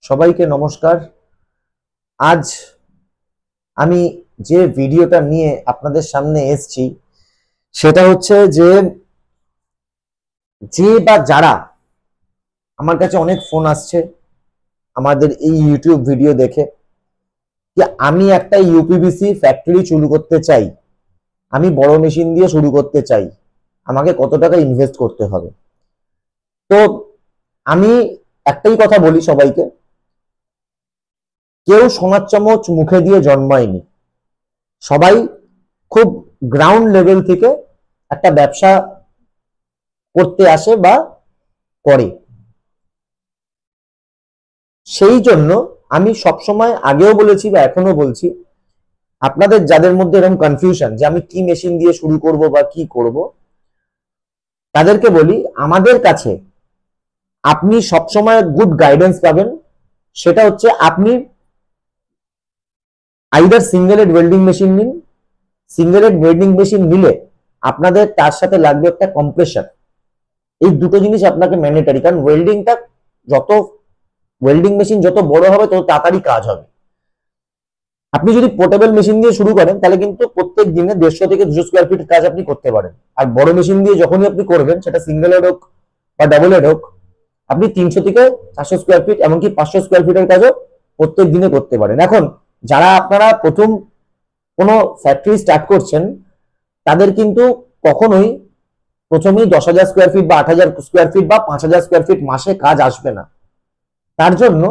সবাইকে নমস্কার। আজ আমি যে ভিডিওটা নিয়ে আপনাদের সামনে এসেছি সেটা হচ্ছে যে বা যারা আমার কাছে অনেক ফোন আসছে আমাদের এই ইউটিউব ভিডিও দেখে যে আমি একটা ইউপিভিসি ফ্যাক্টরি শুরু করতে চাই, আমি বড় মেশিন দিয়ে শুরু করতে চাই, আমাকে কত টাকা ইনভেস্ট করতে হবে। তো আমি একটাই কথা বলি সবাইকে, কেউ সোনার চামচ মুখে দিয়ে জন্মায়নি। সবাই খুব গ্রাউন্ড লেভেল থেকে একটা ব্যবসা করতে আসে বা করে। সেই জন্য আমি সবসময় আগেও বলেছি বা এখনো বলছি, আপনাদের যাদের মধ্যে এরকম কনফিউশন যে আমি কি মেশিন দিয়ে শুরু করব বা কি করব, তাদেরকে বলি আমাদের কাছে আপনি সবসময় গুড গাইডেন্স পাবেন। সেটা হচ্ছে আপনি either single head welding machine নিন, সিঙ্গেল হেড ওয়েল্ডিং মেশিন নিলে আপনাদের তার সাথে লাগবে একটা কম্প্রেসার। এই দুটো জিনিস আপনাকে ম্যান্ডেটরি, কারণ ওয়েল্ডিং মেশিন যত বড় হবে তত তাড়াতাড়ি কাজ হবে। আপনি যদি পোর্টেবল মেশিন দিয়ে শুরু করেন তাহলে কিন্তু প্রত্যেক দিনে 150 থেকে 200 স্কোয়ার ফিট কাজ আপনি করতে পারেন। আর বড় মেশিন দিয়ে যখনই আপনি করবেন, সেটা সিঙ্গেল হেড হোক বা ডাবল হেড হোক, আপনি 300 থেকে 400 স্কোয়ার ফিট এমনকি 500 স্কোয়ার ফিটের কাজও প্রত্যেক দিনে করতে পারেন। এখন যারা আপনারা প্রথম কোনো ফ্যাক্টরি স্টার্ট করছেন, তাদের কিন্তু কখনোই প্রথমেই 10,000 স্কোয়ার ফিট বা 8,000 স্কোয়ার ফিট বা 5,000 স্কোয়ার ফিট মাসে কাজ আসবে না। তার জন্য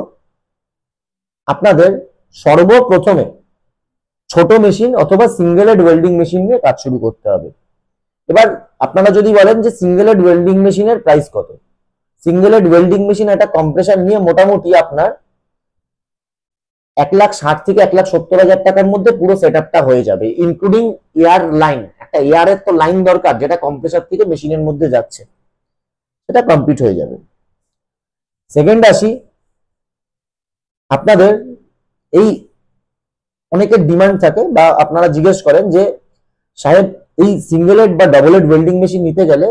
আপনাদের সর্বপ্রথমে ছোট মেশিন অথবা সিঙ্গেল হেড ওয়েল্ডিং মেশিন নিয়ে কাজ শুরু করতে হবে। এবার আপনারা যদি বলেন যে সিঙ্গেল হেড ওয়েল্ডিং মেশিনের প্রাইস কত, সিঙ্গেল হেড ওয়েল্ডিং মেশিন একটা কম্প্রেসার নিয়ে মোটামুটি আপনার 1,60,000 থেকে 1,70,000 টাকার মধ্যে পুরো সেট আপটা হয়ে যাবে, ইনক্লুডিং এয়ার লাইন। একটা এয়ারের তো লাইন দরকার যেটা কম্প্রেসার থেকে মেশিনের মধ্যে যাচ্ছে, সেটা কমপ্লিট হয়ে যাবে। সেকেন্ড আসি, আপনাদের এই অনেকের ডিমান্ড থাকে বা আপনারা জিজ্ঞেস করেন যে সাহেব এই সিঙ্গেল হেড বা ডাবল হেড ওয়েল্ডিং মেশিন নিতে গেলে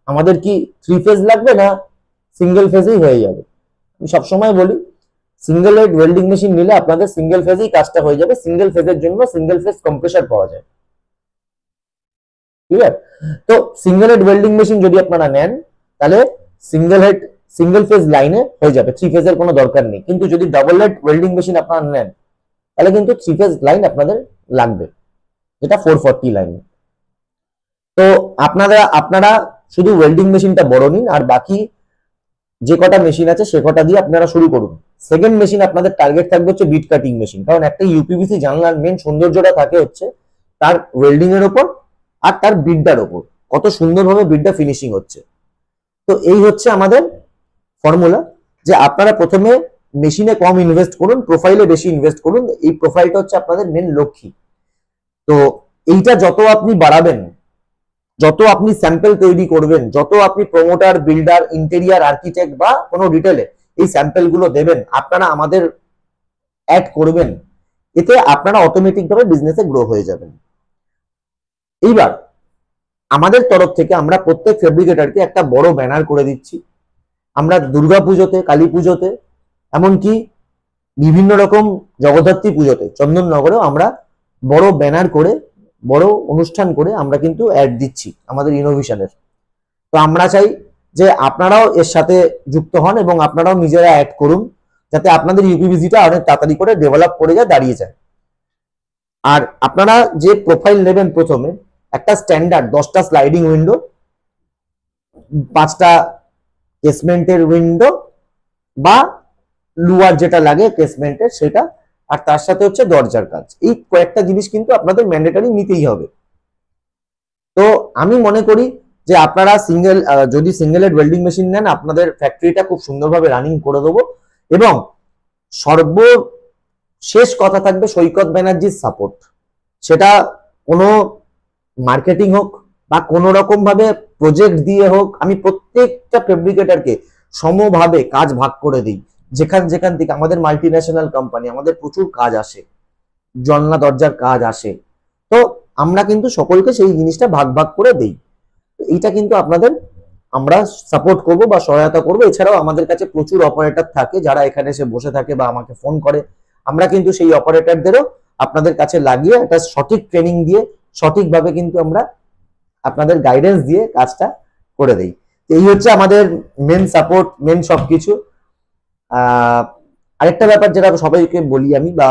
আমাদের কি 3 ফেজ লাগবে না সিঙ্গেল ফেজেই হয়ে যাবে? আমি সবসময় বলি সিঙ্গেল হেড ওয়েল্ডিং মেশিন নিলে আপনাদের সিঙ্গেল ফেজেই কাজটা হয়ে যাবে। সিঙ্গেল ফেজের জন্য সিঙ্গেল ফেজ কম্প্রেসার পাওয়া যায়। ক্লিয়ার? তো সিঙ্গেল হেড ওয়েল্ডিং মেশিন যদি আপনারা নেন তাহলে সিঙ্গেল ফেজ লাইনে হয়ে যাবে, 3 ফেজের কোনো দরকার নেই। কিন্তু যদি ডাবল হেড ওয়েল্ডিং মেশিন আপনারা নেন তাহলে কিন্তু 3 ফেজ লাইন আপনাদের লাগবে, যেটা 440 লাইন। তো আপনারা শুধু ওয়েল্ডিং মেশিনটা বড় নিন, আর বাকি যে কটা মেশিন আছে সে কটা দিয়ে আপনারা শুরু করুন। সেকেন্ড মেশিন আপনাদের টার্গেট থাকবে হচ্ছে বিট কাটিং মেশিন, কারণ একটা ইউপিভিসি জানলার মেন সৌন্দর্যটা থাকে হচ্ছে তার ওয়েল্ডিং এর উপর আর তার বিটটার উপর, কত সুন্দরভাবে বিটটা ফিনিশিং হচ্ছে। তো এই হচ্ছে আমাদের ফর্মুলা, যে আপনারা প্রথমে মেশিনে কম ইনভেস্ট করুন, প্রোফাইলে বেশি ইনভেস্ট করুন। এই প্রোফাইলটা হচ্ছে আপনাদের মেন লক্ষ্য। তো এইটা যত আপনি বাড়াবেন, যত আপনি স্যাম্পল তৈরি করবেন, যত আপনি প্রমোটার, বিল্ডার, ইন্টেরিয়ার আর্কিটেক্ট বা কোনো রিটেলে এই স্যাম্পল গুলো দেবেন, আপনারা আমাদের অ্যাড করবেন, এতে আপনারা অটোমেটিক ভাবে বিজনেসে গ্রো হয়ে যাবেন। এইবার আমাদের তরফ থেকে আমরা প্রত্যেক ফেব্রিকেটরকে একটা বড় ব্যানার করে দিচ্ছি। আমরা দুর্গাপুজোতে, কালী পুজোতে, এমনকি বিভিন্ন রকম জগদ্ধাত্রী পুজোতে চন্দননগরেও আমরা বড় ব্যানার করে, বড় অনুষ্ঠান করে আমরা কিন্তু অ্যাড দিচ্ছি আমাদের ইনোভেশনের। তো আমরা চাই যে আপনারাও এর সাথে যুক্ত হন এবং আপনারাও নিজেরা অ্যাড করুন, যাতে আপনাদের ইউপিভিসিটা অনেক তাড়াতাড়ি করে ডেভেলপ করে দাঁড়িয়ে যায়। আর আপনারা যে প্রোফাইল নেবেন, প্রথমে একটা স্ট্যান্ডার্ড 10টা স্লাইডিং উইন্ডো, 5টা কেসমেন্টের উইন্ডো বা লুয়ার যেটা লাগে কেসমেন্টের সেটা, আর তার সাথে হচ্ছে দরজার কাজ। এই কয়েকটা জিনিস কিন্তু আপনাদের ম্যান্ডেটরি নিতেই হবে। তো আমি মনে করি যে আপনারা যদি সিঙ্গেল হেড ওয়েল্ডিং মেশিন নেন, আপনাদের ফ্যাক্টরিটা খুব সুন্দরভাবে রানিং করে দেবো। এবং সর্বশেষ কথা থাকবে সৈকত ব্যানার্জির সাপোর্ট। সেটা কোনো মার্কেটিং হোক বা কোনো রকম ভাবে প্রজেক্ট দিয়ে হোক, আমি প্রত্যেকটা ফেব্রিকেটরকে সমভাবে কাজ ভাগ করে দিই। যেখান থেকে আমাদের মাল্টি ন্যাশনাল কোম্পানি, আমাদের প্রচুর কাজ আসে, জানলা দরজার কাজ আসে, তো আমরা কিন্তু সকলকে সেই জিনিসটা ভাগ ভাগ করে দেই। এইটা কিন্তু আপনাদের আমরা সাপোর্ট করব বা সহায়তা করব। এছাড়াও আমাদের কাছে প্রচুর অপারেটর থাকে যারা এখানে এসে বসে থাকে বা আমাকে ফোন করে, আমরা কিন্তু সেই অপারেটরদেরও আপনাদের কাছে লাগিয়ে একটা সঠিক ট্রেনিং দিয়ে সঠিকভাবে কিন্তু আমরা আপনাদের গাইডেন্স দিয়ে কাজটা করে দেই। এই হচ্ছে আমাদের মেন সাপোর্ট, মেন সবকিছু। আরেকটা ব্যাপার যেটা সবাইকে বলি আমি বা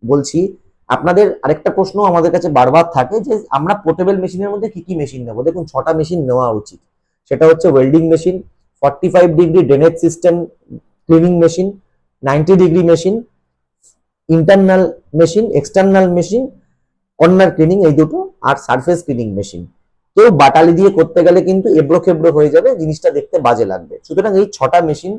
বলছি, আপনাদের আরেকটা প্রশ্ন আমাদের কাছে বারবার থাকে যে আমরা পোর্টেবল মেশিনের মধ্যে কি কি মেশিন নেবো। দেখুন 6টা মেশিন নেওয়া উচিত। সেটা হচ্ছে welding machine, 45 degree drainage system cleaning machine, 90 degree machine, internal machine, external machine, corner cleaning, এই দুটো, আর সারফেস ক্লিনিং মেশিন। কেউ বাটালি দিয়ে করতে গেলে কিন্তু এবড়ো খেবড়ো হয়ে যাবে, জিনিসটা দেখতে বাজে লাগবে। সুতরাং এই 6টা মেশিন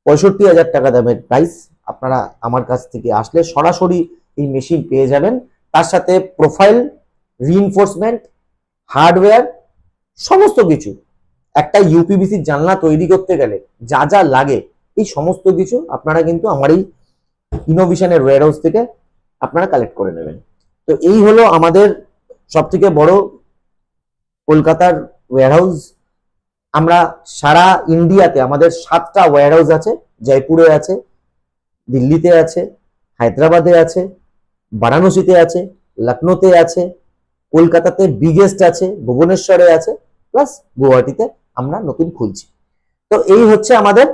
65,000 টাকা দামের প্রাইস। আপনারা আমার কাছ থেকে আসলে সরাসরি এই মেশিন পেয়ে যাবেন, তার সাথে প্রোফাইল, রিইনফোর্সমেন্ট, হার্ডওয়্যার, সমস্ত কিছু। একটা ইউপিভিসি জানলা তৈরি করতে গেলে যা যা লাগে এই সমস্ত কিছু আপনারা কিন্তু আমার এই ইনোভেশনের ওয়্যারহাউস থেকে আপনারা কালেক্ট করে নেবেন। তো এই হলো আমাদের সব থেকে বড় কলকাতার ওয়্যারহাউস। আমরা সারা ইন্ডিয়াতে আমাদের 7টা ওয়্যারহাউস আছে। জয়পুরে আছে, দিল্লিতে আছে, হায়দ্রাবাদে আছে, বারাণসীতে আছে, লখনৌতে আছে, কলকাতাতে বিগেস্ট আছে, ভুবনেশ্বরে আছে, প্লাস গুয়াহাটিতে আমরা নতুন খুলছি। তো এই হচ্ছে আমাদের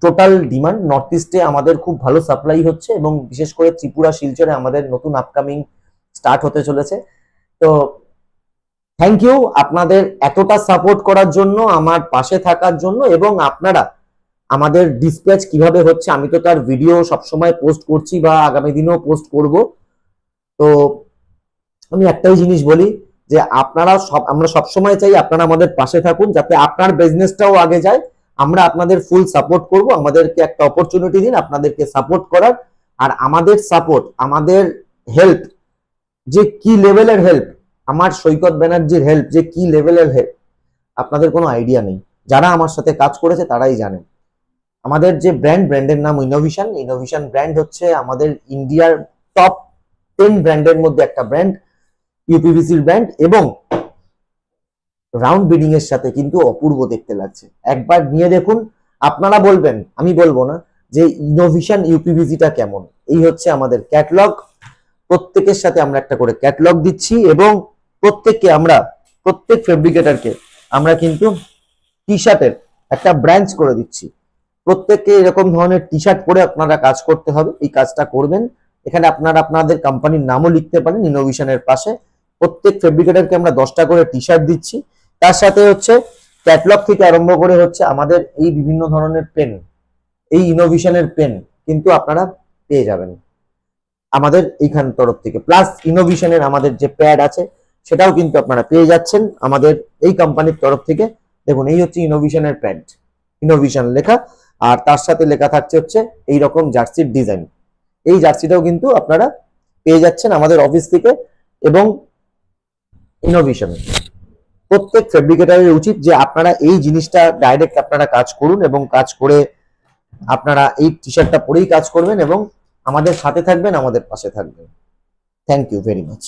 টোটাল ডিমান্ড। নর্থ ইস্টে আমাদের খুব ভালো সাপ্লাই হচ্ছে এবং বিশেষ করে ত্রিপুরা, শিলচরে আমাদের নতুন আপকামিং স্টার্ট হতে চলেছে। তো থ্যাংক ইউ আপনাদের এতটা সাপোর্ট করার জন্য, আমার পাশে থাকার জন্য। এবং আপনারা আমাদের ডিসপ্যাচ কিভাবে হচ্ছে, আমি তো তার ভিডিও সবসময় পোস্ট করছি বা আগামী দিনেও পোস্ট করব। তো আমি একটাই জিনিস বলি যে আমরা সবসময় চাই আপনারা আমাদের পাশে থাকুন, যাতে আপনার বিজনেসটাও আগে যায়। আমরা আপনাদের ফুল সাপোর্ট করব। আমাদেরকে একটা অপরচুনিটি দিন আপনাদেরকে সাপোর্ট করার। আর আমাদের সাপোর্ট, আমাদের হেল্প যে কি লেভেলের হেল্প, আমার সৈকত ব্যানার্জির হেল্প যে কি লেভেলের হেল্প, আপনাদের কোনো আইডিয়া নেই। যারা আমার সাথে কাজ করেছে তারাই জানে। আমাদের যে ব্র্যান্ডের নাম ইনোভেশন ব্র্যান্ড হচ্ছে আমাদের ইন্ডিয়ার টপ 10 ব্র্যান্ডের মধ্যে একটা ব্র্যান্ড, ইউপিভিসির ব্র্যান্ড। এবং রাউন্ড বিডিং এর সাথে কিন্তু অপূর্ব দেখতে লাগছে। একবার নিয়ে দেখুন, আপনারা বলবেন, আমি বলবো না, যে ইনোভেশন ইউপিভিসিটা কেমন। এই হচ্ছে আমাদের ক্যাটালগ। প্রত্যেকের সাথে আমরা একটা করে ক্যাটালগ দিচ্ছি এবং প্রত্যেক ফেব্রিকেটরকে আমরা কিন্তু টি শার্টের একটা ব্রাঞ্চ করে দিচ্ছি। প্রত্যেককে এরকম ধরনের টি শার্ট পরে আপনারা কাজ করতে হবে। এই কাজটা করবেন। এখানে আপনারা আপনাদের কোম্পানির নামও লিখতে পারেন ইনোভেশনের পাশে। প্রত্যেক ফেব্রিকেটরকে আমরা 10টা করে টি শার্ট দিচ্ছি। তার সাথে হচ্ছে ক্যাটালগ থেকে আরম্ভ করে হচ্ছে আমাদের এই বিভিন্ন ধরনের পেন, এই ইনোভেশনের পেন কিন্তু আপনারা পেয়ে যাবেন আমাদের এইখান তরফ থেকে। প্লাস ইনোভেশনের আমাদের যে প্যাড আছে সেটাও কিন্তু আপনারা পেয়ে যাচ্ছেন আমাদের এই কোম্পানির তরফ থেকে। দেখুন, এই হচ্ছে ইনোভেশনের প্যাড, ইনোভেশন লেখা, আর তার সাথে লেখা থাকছে হচ্ছে এইরকম জার্সির ডিজাইন। এই জার্সিটাও কিন্তু আপনারা পেয়ে যাচ্ছেন আমাদের অফিস থেকে। এবং ইনোভেশন প্রত্যেক ফেব্রিকেটরের উচিত যে আপনারা এই জিনিসটা ডাইরেক্ট আপনারা কাজ করুন এবং কাজ করে আপনারা এই টি শার্টটা পরেই কাজ করবেন এবং আমাদের সাথে থাকবেন, আমাদের পাশে থাকবেন। Thank you very much.